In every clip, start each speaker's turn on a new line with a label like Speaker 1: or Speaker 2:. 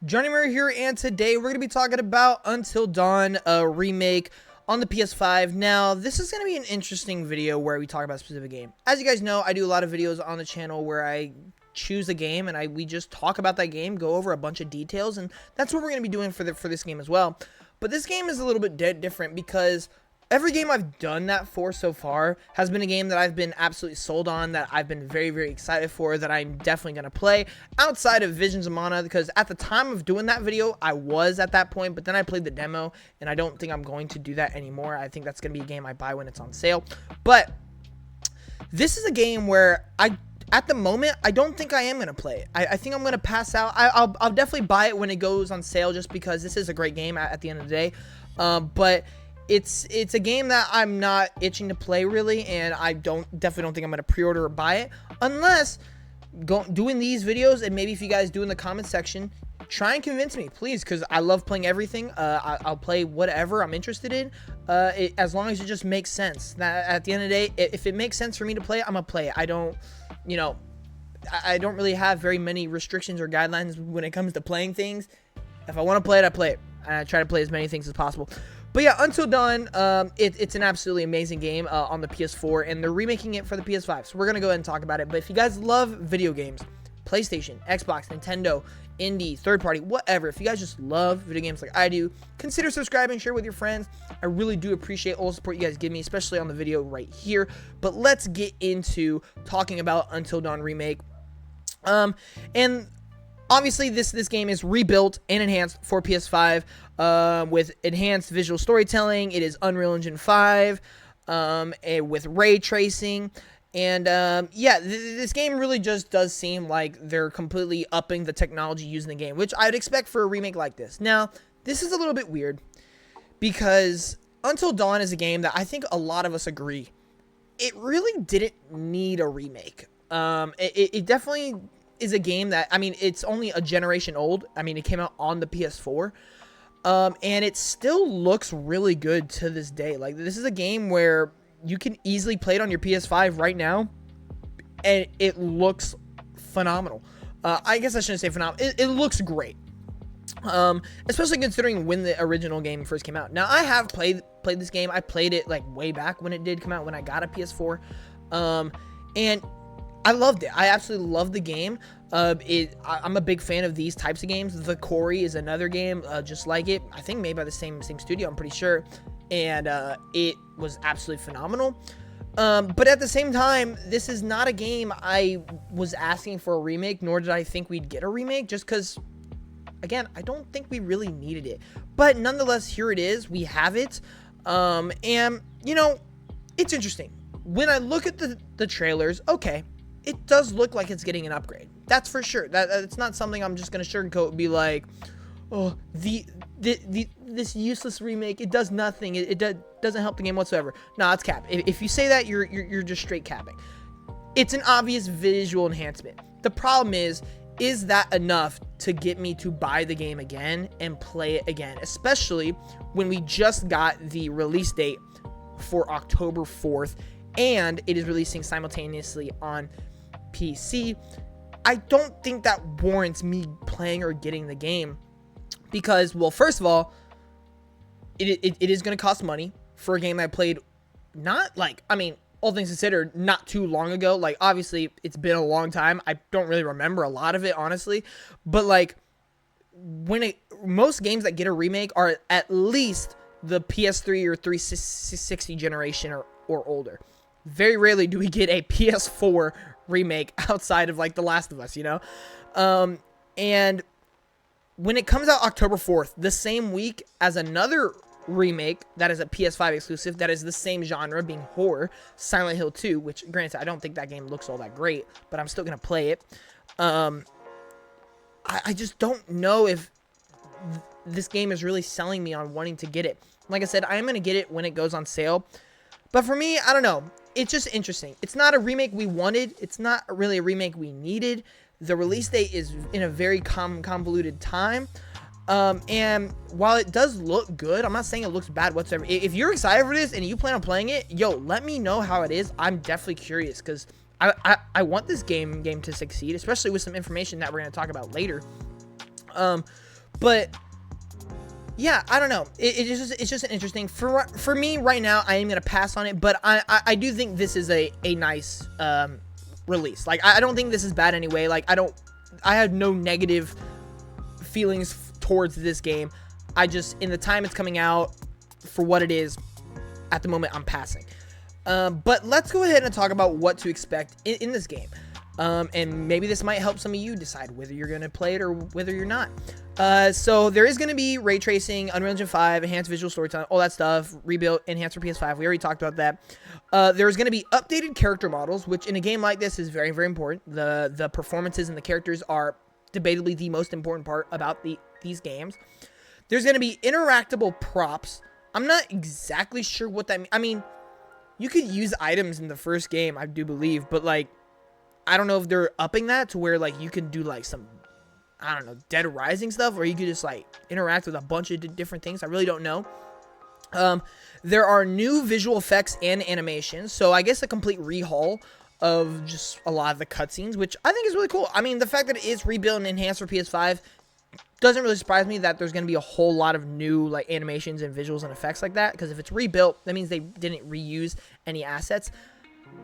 Speaker 1: Johnny Murray here, and today we're going to be talking about Until Dawn, a remake on the PS5. Now, this is going to be an interesting video where we talk about a specific game. As you guys know, I do a lot of videos on the channel where I choose a game and we just talk about that game, go over a bunch of details, and that's what we're going to be doing for this game as well. But this game is a little bit different because every game I've done that for so far has been a game that I've been absolutely sold on, that I've been very, very excited for, that I'm definitely going to play outside of Visions of Mana, because at the time of doing that video, I was at that point, but then I played the demo, and I don't think I'm going to do that anymore. I think that's going to be a game I buy when it's on sale. But this is a game where at the moment, I don't think I am going to play it. I think I'm going to pass out. I'll definitely buy it when it goes on sale, just because this is a great game at the end of the day. But it's a game that I'm not itching to play really, and I definitely don't think I'm going to pre-order or buy it unless doing these videos, and maybe if you guys do in the comment section, try and convince me, please, because I love playing everything. I'll play whatever I'm interested in, as long as it just makes sense. Now, at the end of the day, if it makes sense for me to play it, I'm going to play it. I don't really have very many restrictions or guidelines when it comes to playing things. If I want to play it, I play it. I try to play as many things as possible. But yeah, Until Dawn, it's an absolutely amazing game on the PS4, and they're remaking it for the PS5. So we're going to go ahead and talk about it. But if you guys love video games, PlayStation, Xbox, Nintendo, indie, third party, whatever, if you guys just love video games like I do, consider subscribing, share with your friends. I really do appreciate all the support you guys give me, especially on the video right here. But let's get into talking about Until Dawn Remake. And obviously, this game is rebuilt and enhanced for PS5 with enhanced visual storytelling. It is Unreal Engine 5 with ray tracing. And yeah, this game really just does seem like they're completely upping the technology used in the game, which I'd expect for a remake like this. Now, this is a little bit weird because Until Dawn is a game that I think a lot of us agree it really didn't need a remake. It definitely is a game that, I mean, it's only a generation old. I mean, it came out on the PS4, and it still looks really good to this day. Like, this is a game where you can easily play it on your PS5 right now, and it looks phenomenal. I guess I shouldn't say phenomenal. It looks great, especially considering when the original game first came out. Now, I have played this game. I played it like way back when it did come out, when I got a PS4, and I loved it. I absolutely loved the game. I'm a big fan of these types of games. The Quarry is another game just like it. I think made by the same studio, I'm pretty sure. And it was absolutely phenomenal. But at the same time, this is not a game I was asking for a remake, nor did I think we'd get a remake, just because, again, I don't think we really needed it. But nonetheless, here it is. We have it. And, you know, it's interesting. When I look at the trailers, okay, it does look like it's getting an upgrade. That's for sure. That's not something I'm just going to sugarcoat and be like, oh, this useless remake, it does nothing. It doesn't help the game whatsoever. No, it's cap. If you say that, you're just straight capping. It's an obvious visual enhancement. The problem is that enough to get me to buy the game again and play it again? Especially when we just got the release date for October 4th, and it is releasing simultaneously on PC. I don't think that warrants me playing or getting the game because, well, first of all, it is going to cost money for a game that I played not like, I mean, all things considered, not too long ago. Like, obviously, it's been a long time. I don't really remember a lot of it, honestly. But, like, most games that get a remake are at least the PS3 or 360 generation or older. Very rarely do we get a PS4 remake outside of, like, The Last of Us, you know? And when it comes out October 4th, the same week as another remake that is a PS5 exclusive, that is the same genre, being horror, Silent Hill 2, which, granted, I don't think that game looks all that great, but I'm still going to play it. I just don't know if this game is really selling me on wanting to get it. Like I said, I am going to get it when it goes on sale. But for me, I don't know. It's just interesting. It's not a remake we wanted. It's not really a remake we needed. The release date is in a very convoluted time. And while it does look good, I'm not saying it looks bad whatsoever. If you're excited for this and you plan on playing it, yo, let me know how it is. I'm definitely curious because I want this game to succeed, especially with some information that we're going to talk about later. But yeah, I don't know. It's just interesting for me right now. I am gonna pass on it, but I do think this is a nice release. Like I don't think this is bad anyway. Like I have no negative feelings towards this game. I just, in the time it's coming out, for what it is, at the moment I'm passing. But let's go ahead and talk about what to expect in this game. And maybe this might help some of you decide whether you're going to play it or whether you're not. So there is going to be ray tracing, Unreal Engine 5, enhanced visual storytelling, all that stuff, rebuilt, enhanced for PS5. We already talked about that. There's going to be updated character models, which in a game like this is very, very important. The performances and the characters are debatably the most important part about these games. There's going to be interactable props. I'm not exactly sure what that means. I mean, you could use items in the first game, I do believe, but like, I don't know if they're upping that to where like you can do like some, I don't know, Dead Rising stuff, or you could just like interact with a bunch of different things. I really don't know. There are new visual effects and animations, so I guess a complete rehaul of just a lot of the cutscenes, which I think is really cool. I mean, the fact that it is rebuilt and enhanced for PS5 doesn't really surprise me that there's going to be a whole lot of new like animations and visuals and effects like that, because if it's rebuilt, that means they didn't reuse any assets.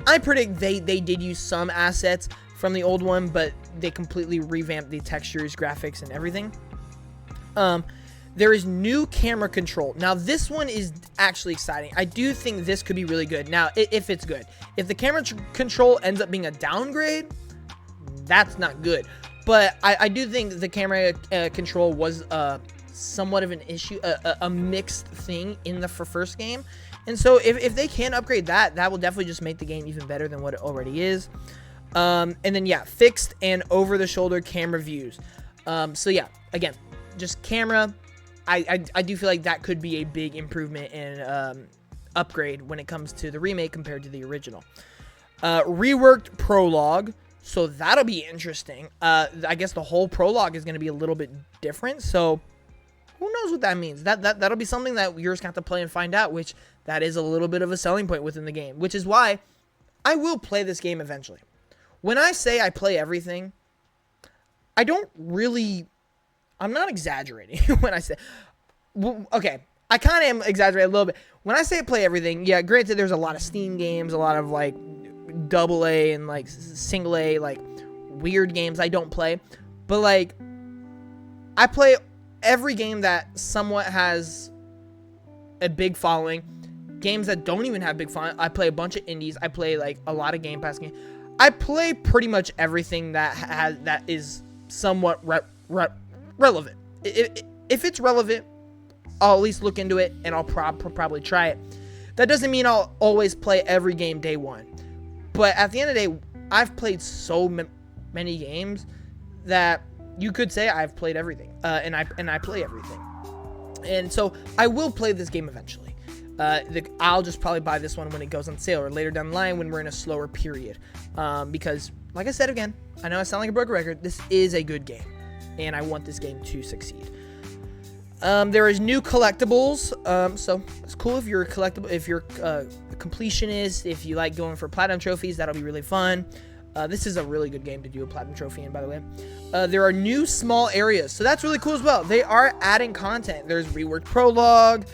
Speaker 1: I predict they did use some assets from the old one, but they completely revamped the textures, graphics, and everything. There is new camera control. Now, this one is actually exciting. I do think this could be really good. Now, if it's good. If the camera control ends up being a downgrade, that's not good. But I do think the camera control was somewhat of an issue, a mixed thing in the first game. And so if they can upgrade that, that will definitely just make the game even better than what it already is. And then, yeah, fixed and over-the-shoulder camera views. So, yeah, again, just camera. I do feel like that could be a big improvement and upgrade when it comes to the remake compared to the original. Reworked prologue. So that'll be interesting. I guess the whole prologue is going to be a little bit different. So who knows what that means? That'll be something that you're just going to have to play and find out, which that is a little bit of a selling point within the game, which is why I will play this game eventually. When I say I play everything, I'm not exaggerating when I say, okay, I kind of am exaggerating a little bit. When I say I play everything, yeah, granted, there's a lot of Steam games, a lot of like AA and like single A, like weird games I don't play, but like I play every game that somewhat has a big following. Games that don't even have big following, I play a bunch of indies. I play like a lot of Game Pass games. I play pretty much everything that is somewhat relevant. If it's relevant, I'll at least look into it and I'll probably try it. That doesn't mean I'll always play every game day one. But at the end of the day, I've played so many games that you could say I've played everything, and I play everything. And so I will play this game eventually. I'll just probably buy this one when it goes on sale or later down the line when we're in a slower period. Because, like I said again, I know I sound like a broken record. This is a good game, and I want this game to succeed. There is new collectibles, so it's cool if you're a completionist, if you like going for platinum trophies, that'll be really fun. This is a really good game to do a platinum trophy in, by the way. There are new small areas, so that's really cool as well. They are adding content. There's reworked prologue,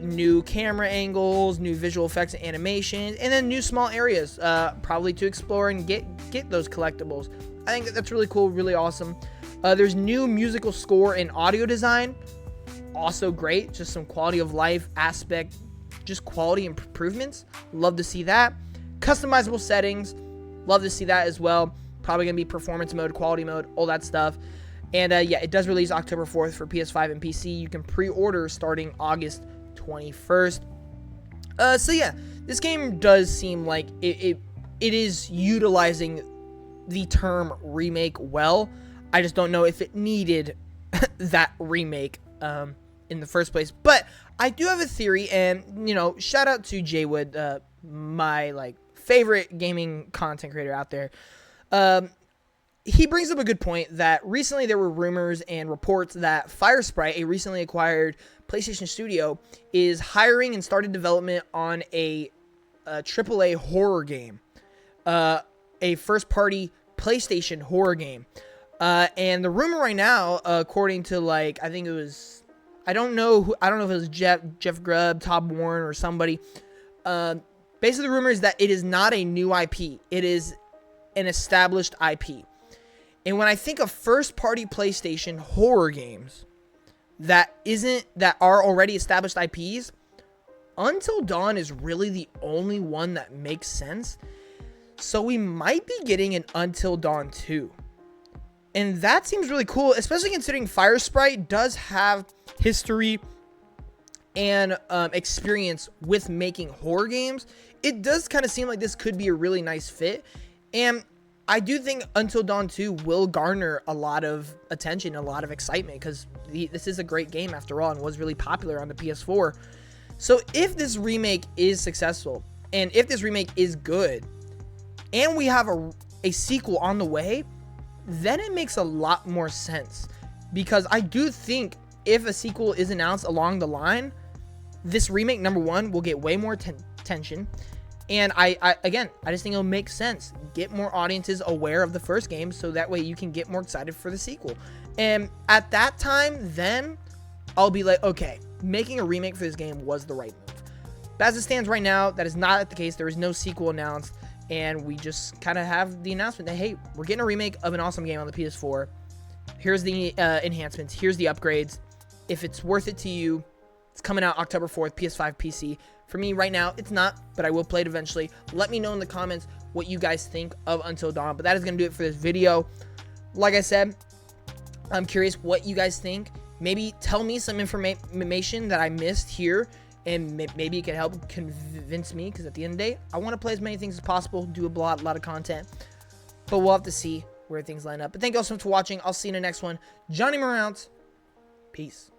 Speaker 1: new camera angles, new visual effects and animations, and then new small areas, probably to explore and get those collectibles. I think that's really cool, really awesome. There's new musical score and audio design. Also great, just some quality of life aspect, just quality improvements. Love to see that. Customizable settings, love to see that as well. Probably gonna be performance mode, quality mode, all that stuff. And yeah, it does release October 4th for PS5 and PC. You can pre-order starting August 21st. So yeah, this game does seem like it is utilizing the term remake well. I just don't know if it needed that remake in the first place. But I do have a theory, and you know, shout out to Jaywood, my like favorite gaming content creator out there. He brings up a good point that recently there were rumors and reports that Firesprite, a recently acquired PlayStation studio, is hiring and started development on a AAA horror game, a first-party PlayStation horror game. And the rumor right now, according to like, I think it was, I don't know if it was Jeff Grubb, Todd Warren, or somebody. Basically, the rumor is that it is not a new IP. It is an established IP. And when I think of first-party PlayStation horror games that are already established IPs, Until Dawn is really the only one that makes sense. So we might be getting an Until Dawn 2. And that seems really cool, especially considering Firesprite does have history and experience with making horror games. It does kind of seem like this could be a really nice fit. And I do think Until Dawn 2 will garner a lot of attention, a lot of excitement, because this is a great game after all and was really popular on the PS4. So if this remake is successful, and if this remake is good, and we have a sequel on the way, then it makes a lot more sense. Because I do think if a sequel is announced along the line, this remake, number one, will get way more attention. And I just think it'll make sense. Get more audiences aware of the first game, so that way you can get more excited for the sequel. And at that time, then I'll be like, okay, making a remake for this game was the right move. But as it stands right now, that is not the case. There is no sequel announced, and we just kind of have the announcement that, hey, we're getting a remake of an awesome game on the PS4. Here's the enhancements. Here's the upgrades. If it's worth it to you, it's coming out October 4th, PS5, PC. For me, right now, it's not, but I will play it eventually. Let me know in the comments what you guys think of Until Dawn. But that is going to do it for this video. Like I said, I'm curious what you guys think. Maybe tell me some information that I missed here, and maybe it can help convince me, because at the end of the day, I want to play as many things as possible, do a lot of content. But we'll have to see where things line up. But thank you all so much for watching. I'll see you in the next one. Johnny Morant. Peace.